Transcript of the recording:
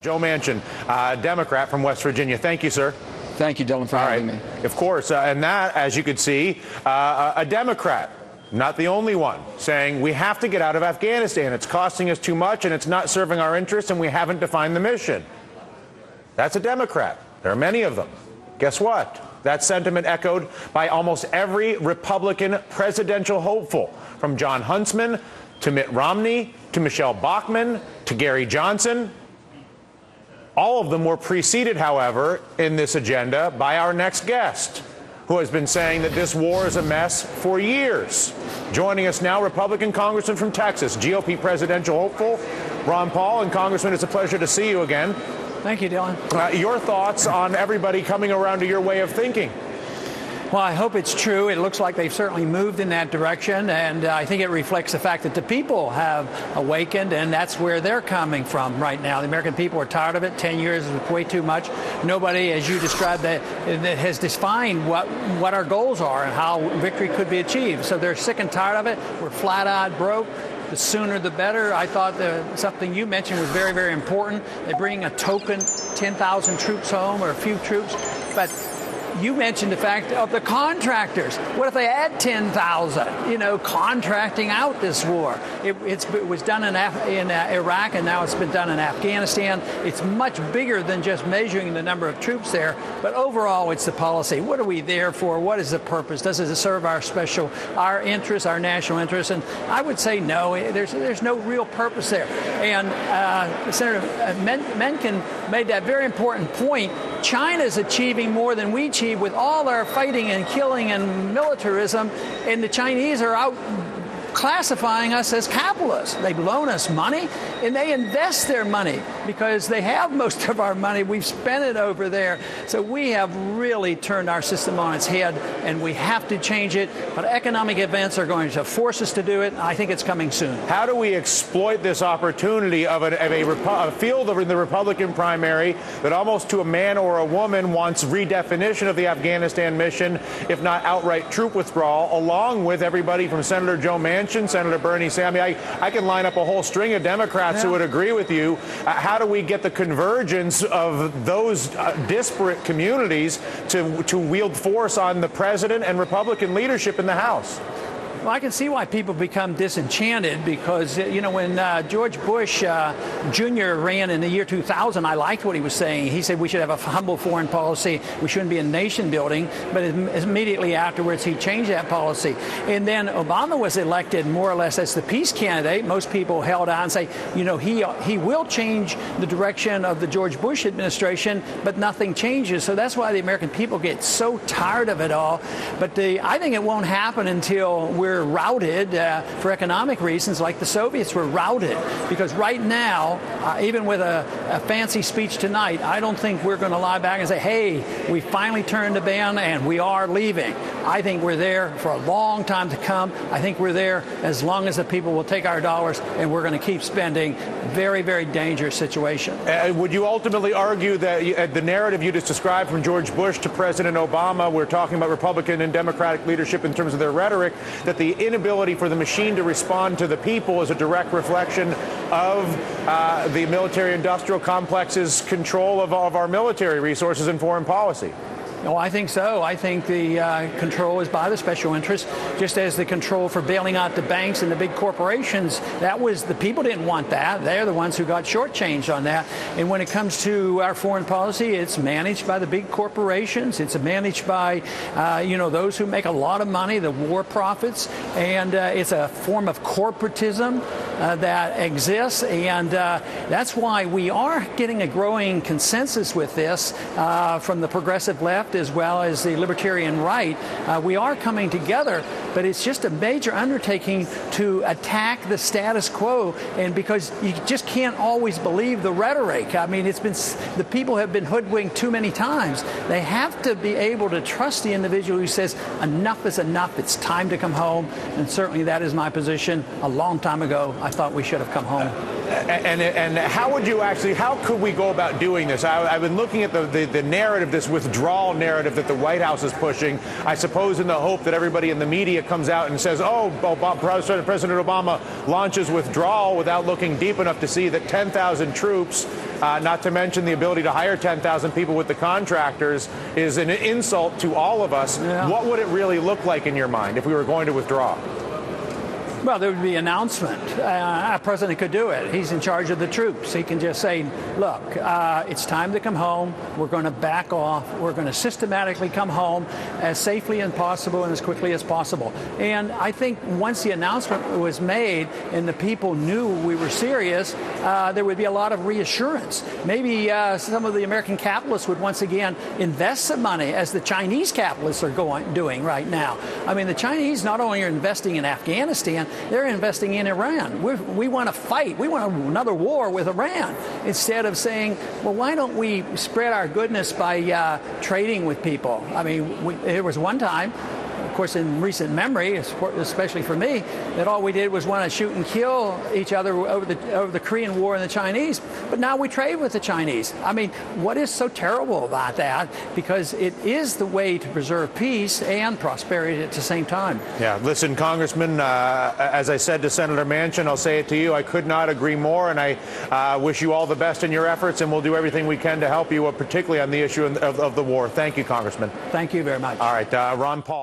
Joe Manchin, Democrat from West Virginia. Thank you, sir. Thank you, Dylan, for having me. Of course. And that, as you could see, a Democrat, not the only one, saying we have to get out of Afghanistan. It's costing us too much and it's not serving our interests and we haven't defined the mission. That's a Democrat. There are many of them. Guess what? That sentiment echoed by almost every Republican presidential hopeful, from John Huntsman to Mitt Romney to Michelle Bachmann to Gary Johnson. All of them were preceded, however, in this agenda by our next guest, who has been saying that this war is a mess for years. Joining us now, Republican Congressman from Texas, GOP presidential hopeful, Ron Paul. And Congressman, it's a pleasure to see you again. Thank you, Dylan. Your thoughts on everybody coming around to your way of thinking? Well, I hope it's true. It looks like they've certainly moved in that direction, and I think it reflects the fact that the people have awakened, and that's where they're coming from right now. The American people are tired of it. 10 years is way too much. Nobody, as you described, that has defined what our goals are and how victory could be achieved. So they're sick and tired of it. We're flat-out broke. The sooner the better. I thought something you mentioned was very, very important. They bring a token 10,000 troops home, or a few troops, but you mentioned the fact of the contractors. What if they add 10,000, contracting out this war? It was done in Iraq, and now it's been done in Afghanistan. It's much bigger than just measuring the number of troops there, but overall it's the policy. What are we there for? What is the purpose? Does it serve our interests, our national interests? And I would say no, there's no real purpose there. And Senator Mencken made that very important point. China's achieving more than we achieve with all our fighting and killing and militarism, and the Chinese are out classifying us as capitalists. They loan us money, and they invest their money because they have most of our money. We've spent it over there. So we have really turned our system on its head, and we have to change it. But economic events are going to force us to do it, and I think it's coming soon. How do we exploit this opportunity of a field in the Republican primary that almost to a man or a woman wants redefinition of the Afghanistan mission, if not outright troop withdrawal, along with everybody from Senator Joe Manchin, Senator Bernie Sanders? I can line up a whole string of Democrats who would agree with you. How do we get the convergence of those disparate communities to wield force on the president and Republican leadership in the House? Well, I can see why people become disenchanted because, when George Bush Jr. ran in the year 2000, I liked what he was saying. He said we should have a humble foreign policy. We shouldn't be a nation building. But immediately afterwards, he changed that policy. And then Obama was elected more or less as the peace candidate. Most people held on and say, he will change the direction of the George Bush administration, but nothing changes. So that's why the American people get so tired of it all. But I think it won't happen until we're routed for economic reasons, like the Soviets were routed. Because right now, even with a fancy speech tonight, I don't think we're going to lie back and say, hey, we finally turned the ban and we are leaving. I think we're there for a long time to come. I think we're there as long as the people will take our dollars, and we're going to keep spending. Very, very dangerous situation. Would you ultimately argue that the narrative you just described from George Bush to President Obama, we're talking about Republican and Democratic leadership in terms of their rhetoric, that the inability for the machine to respond to the people is a direct reflection of the military-industrial complex's control of all of our military resources and foreign policy? No, I think so. I think the control is by the special interests, just as the control for bailing out the banks and the big corporations. The people didn't want that. They're the ones who got shortchanged on that. And when it comes to our foreign policy, it's managed by the big corporations. It's managed by, those who make a lot of money, the war profits. And it's a form of corporatism that exists. And that's why we are getting a growing consensus with this from the progressive left as well as the libertarian right. We are coming together, but it's just a major undertaking to attack the status quo, and because you just can't always believe the rhetoric. I mean, the people have been hoodwinked too many times. They have to be able to trust the individual who says enough is enough, it's time to come home, and certainly that is my position. A long time ago, I thought we should have come home. And how could we go about doing this? I've been looking at the narrative, this withdrawal narrative that the White House is pushing, I suppose in the hope that everybody in the media comes out and says, President Obama launches withdrawal, without looking deep enough to see that 10,000 troops not to mention the ability to hire 10,000 people with the contractors, is an insult to all of us. Yeah. What would it really look like in your mind if we were going to withdraw? Well, there would be an announcement. Our president could do it. He's in charge of the troops. He can just say, look, it's time to come home. We're going to back off. We're going to systematically come home as safely as possible and as quickly as possible. And I think once the announcement was made and the people knew we were serious, there would be a lot of reassurance. Maybe some of the American capitalists would once again invest some money, as the Chinese capitalists are doing right now. I mean, the Chinese not only are investing in Afghanistan, they're investing in Iran. We want to fight. We want another war with Iran, instead of saying, well, why don't we spread our goodness by trading with people? I mean, there was one time, of course, in recent memory, especially for me, that all we did was want to shoot and kill each other over the Korean War and the Chinese. But now we trade with the Chinese. I mean, what is so terrible about that? Because it is the way to preserve peace and prosperity at the same time. Yeah, listen, Congressman, as I said to Senator Manchin, I'll say it to you, I could not agree more, and I wish you all the best in your efforts, and we'll do everything we can to help you, particularly on the issue of the war. Thank you, Congressman. Thank you very much. All right, Ron Paul.